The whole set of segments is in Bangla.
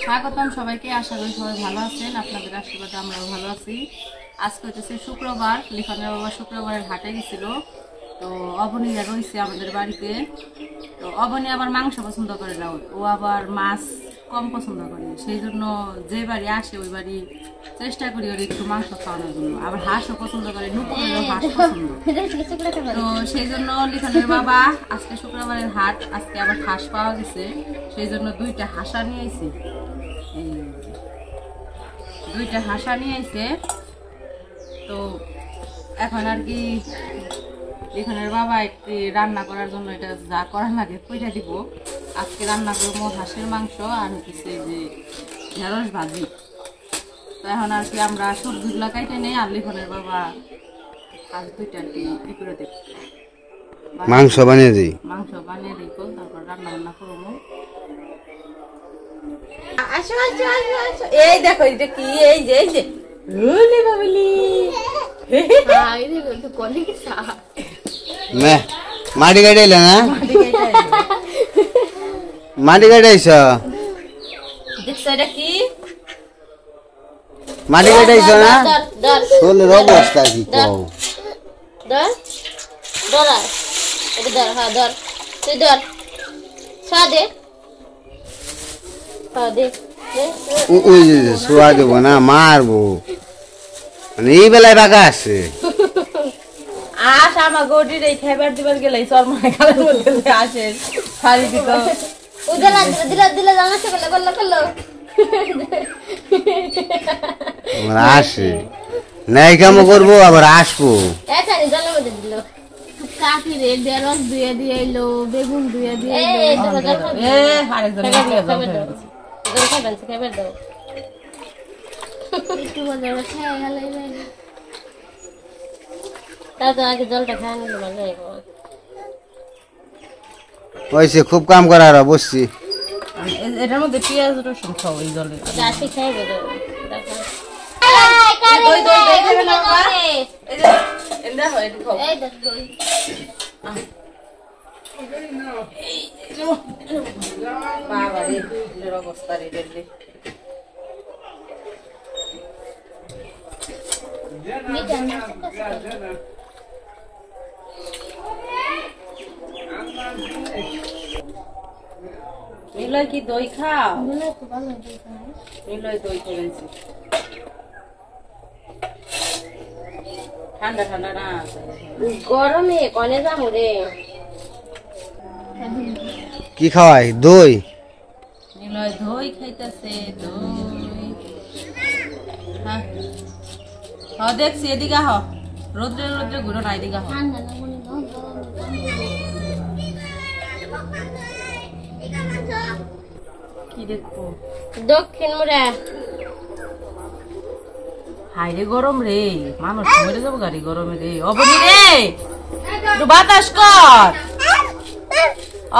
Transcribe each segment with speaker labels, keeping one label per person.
Speaker 1: স্বাগতম সবাইকে। আশা করি সবাই ভালো আছেন, আপনাদের আশীর্বাদে আমরাও ভালো আছি। আজকে হচ্ছে শুক্রবার, লিখনের বাবা শুক্রবারের হাটে গেছিল। তো অবনীরা রয়েছে আমাদের বাড়িতে। তো অবনী আবার মাংস পছন্দ করে না, ও আবার মাছ কম পছন্দ করে। সেই জন্য যে বাড়ি আসে ওই বাড়ি চেষ্টা করি ওর একটু মাংস খাওয়ানোর জন্য। আবার হাঁসও পছন্দ করে, নুপুরেরও হাঁস পছন্দ। তো সেই জন্য লিখনের বাবা আজকে শুক্রবারের হাট, আজকে আবার হাঁস পাওয়া গেছে, সেই জন্য দুইটা হাঁসা নিয়ে আইছে। দুইটা হাঁসা নিয়ে আইছে। তো এখন আর কি লিখনের বাবা একটি রান্না করার জন্য এটা যা করার লাগে কইটা দিব। আজকে রান্না করবো হাঁসের মাংস আর হচ্ছে যে ঢেঁড়স ভাজি। তো এখন আর কি আমরা সবজিগুলো কাইটে নেই, আর লিখনের বাবা আজ দুইটা আর কি ই করে দেব,
Speaker 2: মাংস বানিয়ে দিই।
Speaker 1: মাংস বানিয়ে দিই, তারপর রান্না বান্না করবো। এই দেখো এটা কি, এই যে এই যে
Speaker 2: মাটি কাটাইলে না, মাটি কাটাইছ,
Speaker 1: দেখছো এটা কি
Speaker 2: মাটি কাটাইছ না, শোলের অবস্থা কি কও।
Speaker 3: ধর ধর এটা ধর, হ্যাঁ ধর, তুই ধর, দে দে,
Speaker 2: ওই যে শোয়া দেবো না, মারবো, মানে এই বেলায় বাঁকা আছে।
Speaker 1: আস আমার গডির এই খাইবার দিবার গেলে চরমায় খালের মধ্যে আসে শাড়ি দিত
Speaker 3: উদলা দিলা দিলা জানা সে বলে বললো করলো
Speaker 2: আমার আসে নাই, কামও করবো আবার আসবো।
Speaker 3: এখানে জলের মধ্যে দিল কাকি রে ঢেঁড়স ধুয়ে দিয়ে এলো, বেগুন ধুয়ে দিয়ে এলো।
Speaker 1: আরেকজন
Speaker 3: খাবার দাও একটু মজা খেয়ে গেল। তাও তো আগে জলটা খাওয়া নিল ভালো
Speaker 2: হয়েছে, খুব কাম করার বসছি।
Speaker 1: এটার মধ্যে পেঁয়াজ রসুন খাও এই জলে।
Speaker 3: গাছে খাইবে
Speaker 1: অবস্থা রে নিলয় কি দই খাও? নিলয় দই খেয়েছি, ঠান্ডা ঠান্ডা না
Speaker 3: গরমে কনে যাবো রে।
Speaker 2: কি খাওয়াই? দই।
Speaker 1: নিলয় দই খাইতেছে, দই। হ্যাঁ দেখছি, এদিকে হ, রোদ্রে রোদ্রে ঘুরো না, এদিকে হ। কি দেখবো?
Speaker 3: দক্ষিণ মোড়া
Speaker 1: হাইরে গরম রে, মানুষ মরে যাবো গাড়ি গরমে রে। অবনী রে একটু বাতাস কর।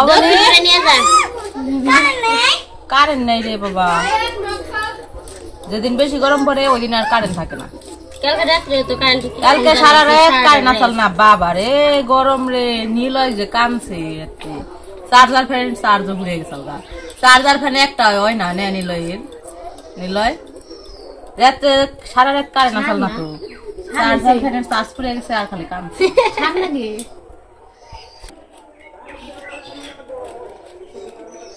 Speaker 1: অবনী কারেন্ট নাই রে বাবা, যেদিন বেশি গরম পড়ে ওই দিন আর কারেন্ট থাকে না। কালকে সারা রাত কারেন্ট আসল না বাবা রে, গরম রে। নিলয় যে কামছে, চার্জার ফ্যান চার্জও ঘুরে গেছিল, চার্জার ফ্যান একটা হয় না নে নিলয়ের। নিলয় রাতে সারা রাত কারেন্ট আসল না, তো চার্জার ফ্যানের চার্জ ঘুরে গেছে আর খালি কামছে।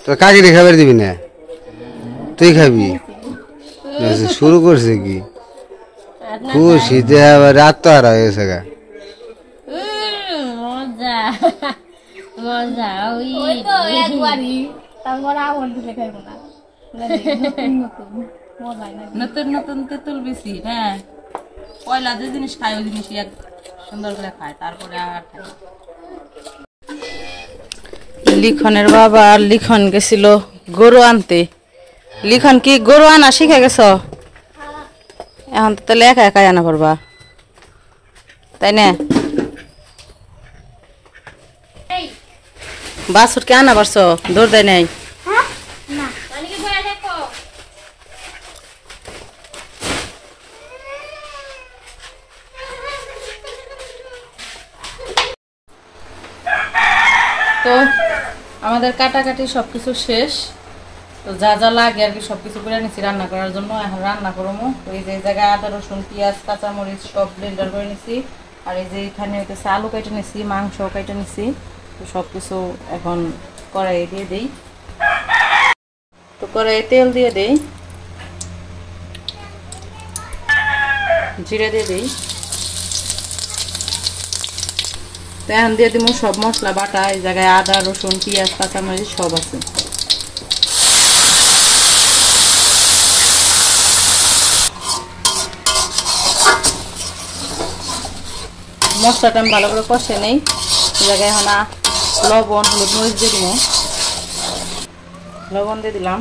Speaker 2: তো কাকি রে খাবার দিবি না, তুই খাবি? শুরু করছে কি খুশিতে, আবার রাত তো আর হয়ে গেছে গা।
Speaker 3: মজা মজা
Speaker 1: নতুন নতুন তেঁতুল বেশি, হ্যাঁ পয়লা যে জিনিস খায় ওই জিনিস এক সুন্দর করে খায়, তারপরে আর খায়। লিখনের বাবা আর লিখন গেছিল গরু আনতে। লিখন কি গরু আনা শিখে গেছ? এখন তো তাহলে একা একাই আনা পারবা, তাই না? বাছুর কে আনা পারছ? দৌড় দেয় নাই? তো আমাদের কাটাকাটি সবকিছু শেষ। তো যা যা লাগে আর কি সবকিছু করে নিচ্ছি রান্না করার জন্য। এখন রান্না করবো। তো এই যে জায়গায় আদা রসুন পেঁয়াজ কাঁচামরিচ সব ব্লেন্ডার করে নিচ্ছি। আর এই যে এখানে হইতেছে আলু কেটে নিচ্ছি, মাংস কেটে নিচ্ছি। তো সব কিছু এখন কড়াইয়ে দিয়ে দিই। তো কড়াইয়ে তেল দিয়ে দিই, জিরে দিয়ে দিই। তো এখন দিয়ে দিব সব মশলা বাটা। এই জায়গায় আদা রসুন পেঁয়াজ কাঁচামরিচ সব আছে। মশলাটা আমি ভালো করে কষে নেই। এই জায়গায় এখন লবণ হলুদ মরিচ দিয়ে দিব। লবণ দিয়ে দিলাম,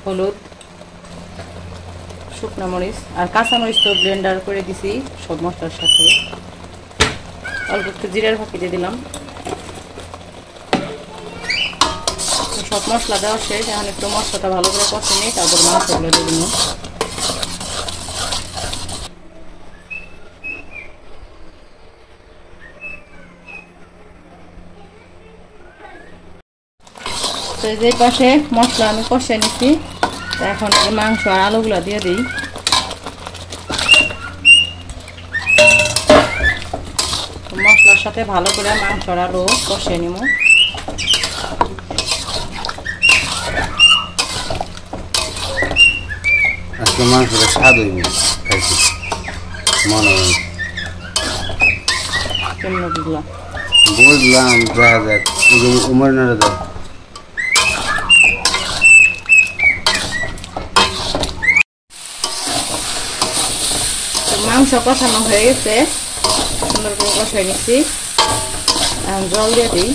Speaker 1: হলুদ, শুকনো মরিচ আর কাঁচামরিচ তো ব্লেন্ডার করে দিছি সব মশলার সাথে। অল্প একটু জিরার ফাঁকি দিয়ে দিলাম। সব মশলা দেওয়া শেষ। এখন একটু মশলাটা ভালো করে কষে নিই, তারপর মাংসগুলো দিয়ে দিব। তো এই পাশে মশলা আমি কষে নিচ্ছি। এখন মাংস আর আলুগুলো দিয়ে দিই। মশলার সাথে ভালো করে মাংস আর আলু কষে নিব।
Speaker 2: আজকে মাংসটা স্বাদ হইব খাইছি মনে হয়।
Speaker 1: কেমন বুঝলাম?
Speaker 2: বুঝলাম, দেখা যাক উমর না দেখ।
Speaker 1: মাংস কষানো হয়ে গেছে, সুন্দর করে কষাই নিচ্ছি। জল দিয়ে দিই।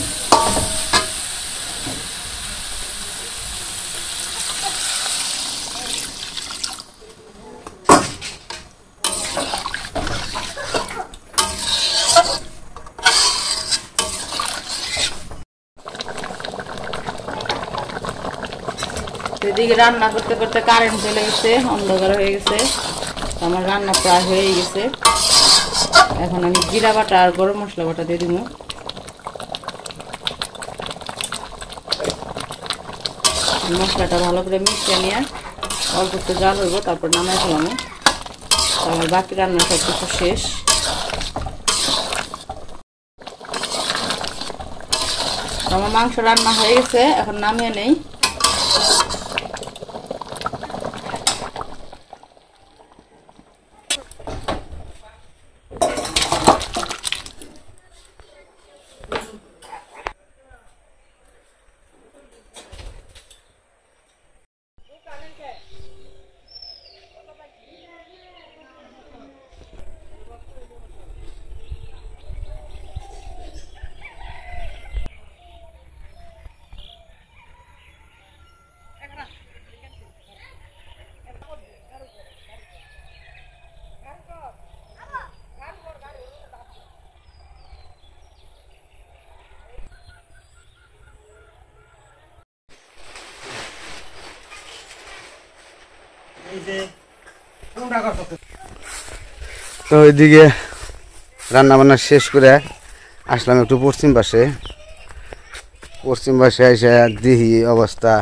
Speaker 1: এদিকে রান্না করতে করতে কারেন্ট চলে গেছে, অন্ধকার হয়ে গেছে। আমার রান্না প্রায় হয়ে গেছে। এখন আমি জিরা বাটা আর গরম মশলা বাটা দিয়ে দিব। মশলাটা ভালো করে মিশিয়ে নিয়ে অল্প একটু জাল হইব, তারপর নামাই ফেলাম। আমার বাকি রান্না সব কিছু শেষ। আমার মাংস রান্না হয়ে গেছে, এখন নামিয়ে নেই।
Speaker 2: তো ওইদিকে রান্না বান্না শেষ করে আসলাম একটু পশ্চিম পাশে এসে দেখি অবস্থা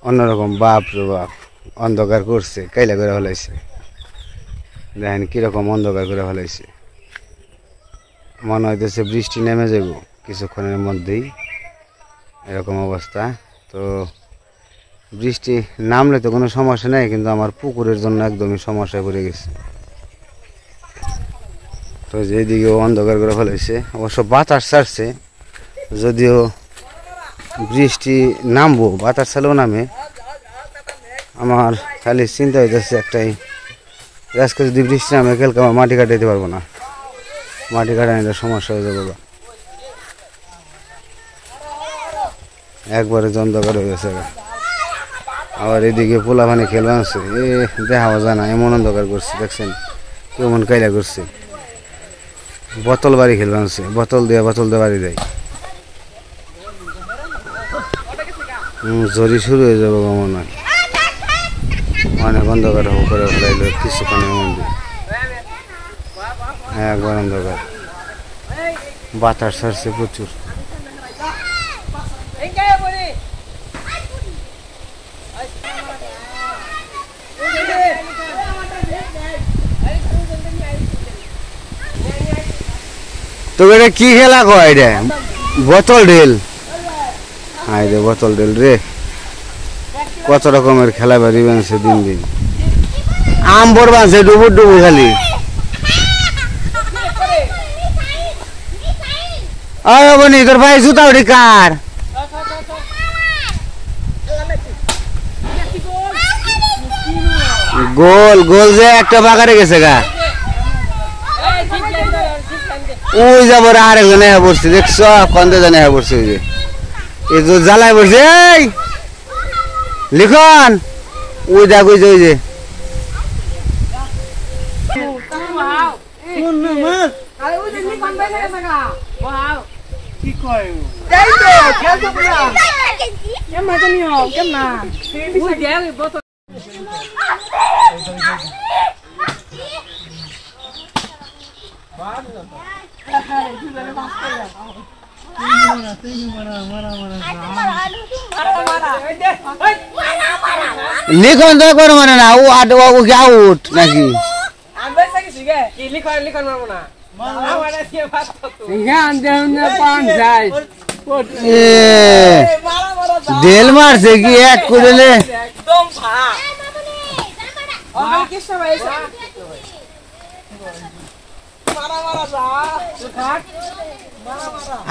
Speaker 2: অন্যরকম। বাপ রে বাপ, অন্ধকার করছে, কাইলা করে ফেলাইছে। দেখেন কিরকম অন্ধকার করে ফেলাইছে। মনে হইতেছে বৃষ্টি নেমে যাব কিছুক্ষণের মধ্যেই, এরকম অবস্থা। তো বৃষ্টি নামলে তো কোনো সমস্যা নেই, কিন্তু আমার পুকুরের জন্য একদমই সমস্যায় পড়ে গেছে। তো যেদিকেও অন্ধকার করে ফেলেছে। অবশ্য বাতাস ছাড়ছে, যদিও বৃষ্টি নামবো, বাতাস ছাড়লেও নামে। আমার খালি চিন্তা হইতেছে একটাই, আজকে যদি বৃষ্টি নামে কালকে আমার মাটি কাটাইতে পারবো না। মাটি কাটানোর সমস্যা হয়ে যাবে, একবারে অন্ধকার হয়ে গেছে। আবার এদিকে পোলা পানি খেলবা আছে, দেখাও যায় না, এমন অন্ধকার করছে। দেখছেন কেমন কায়দা করছে। বোতল বাড়ি খেলবা আছে, বোতল দিয়ে বাড়ি দেয়। ঝড়ি শুরু হয়ে যাবো মনে হয়। অনেক অন্ধকার করে ফেলাইল কিছুক্ষণের মধ্যে, একবার অন্ধকার। বাতাস ছাড়ছে প্রচুর। তো এটা কি খেলা কয় রে? বোতল ঢেল। হাই রে বোতল ঢেল রে, কত রকমের খেলা বাড়ি বানছে দিন দিন। আম্বর বানছে ডুবুর ডুবু খালি। আয় বনি তোর ভাই জুতা উঠি কার? গোল গোল যে একটা বাগারে গেছে গা। ওই যাব আর একজন এসে পড়ছে, দেখছ কন্দে জানে এসে পড়ছে। ওই যে এই যে জ্বালায় পড়ছে, এই লিখন ওই দেখ, ওই যে ওই যে লিখন তো করো মানে না, ও আউট নাকি? ঢেল মারছে কি এক করে?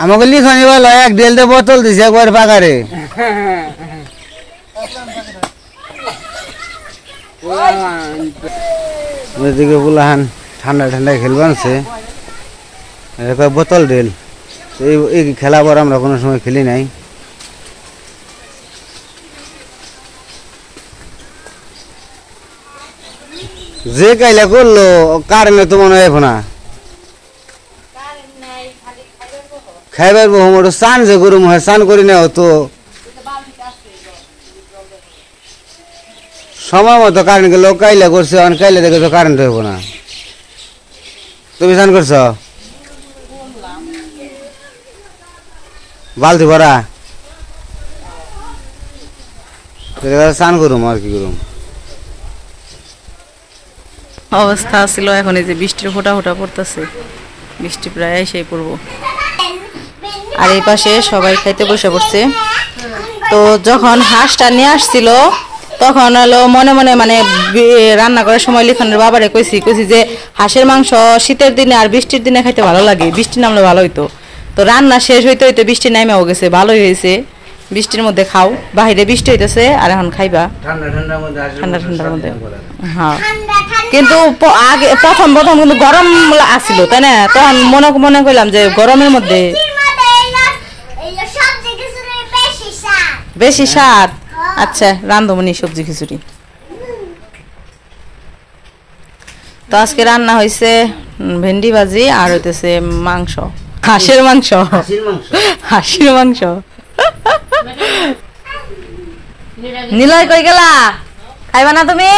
Speaker 2: আমাকে লিখনি বলো, এক ঢেলতে বোতল দিছে একবার পাকারে। ওইদিকে বলাহান ঠান্ডা ঠান্ডা খেলবানছে, বোতল ঢেল। এই খেলা পর আমরা কোনো সময় খেলি নাই। যে কাইলা করলো কারণে তো মনে হয় না খাইবার বহু স্নান যে গরম হয়, স্নান করি না তো সময় মতো কারেন্ট গেল। কাইলা করছে, কাইলে দেখে তো কারেন্ট হইব না। তুমি স্নান করছ? বালতি ভরা স্নান করুম আর কি করুম।
Speaker 1: অবস্থা ছিল এখন এই যে বৃষ্টির ফোঁটা ফোঁটা পড়তেছে, বৃষ্টি প্রায় এসেই পড়বো। আর এই পাশে সবাই খাইতে বসে পড়ছে। তো যখন হাঁসটা নিয়ে আসছিল তখন হলো মনে মনে মানে রান্না করার সময় লিখনের বাবারে কইছি যে হাঁসের মাংস শীতের দিনে আর বৃষ্টির দিনে খাইতে ভালো লাগে, বৃষ্টি নামলে ভালো হইতো। তো রান্না শেষ হইতে হইতে বৃষ্টি নামেও গেছে, ভালোই হয়েছে। বৃষ্টির মধ্যে খাও, বাহিরে বৃষ্টি হইতেছে আর এখন খাইবা ঠান্ডা ঠান্ডার মধ্যে। হ্যাঁ, কিন্তু আগে প্রথম কিন্তু গরম আসছিল তাই না? তখন মনে করলাম যে গরমের মধ্যে বেশি স্বাদ। আচ্ছা, রান্ধমনি সবজি খিচুড়ি। তো আজকে রান্না হয়েছে ভেন্ডি ভাজি আর হইতেছে মাংস, হাঁসের মাংস। হাঁসের মাংস। নিলয় কই গেলা? খাইবা না তুমি?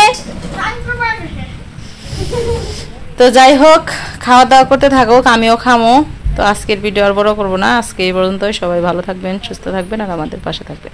Speaker 1: তো যাই হোক, খাওয়া দাওয়া করতে থাকুক, আমিও খামো। তো আজকের ভিডিও আর বড় করবো না, আজকে এই পর্যন্ত। সবাই ভালো থাকবেন, সুস্থ থাকবেন আর আমাদের পাশে থাকবেন।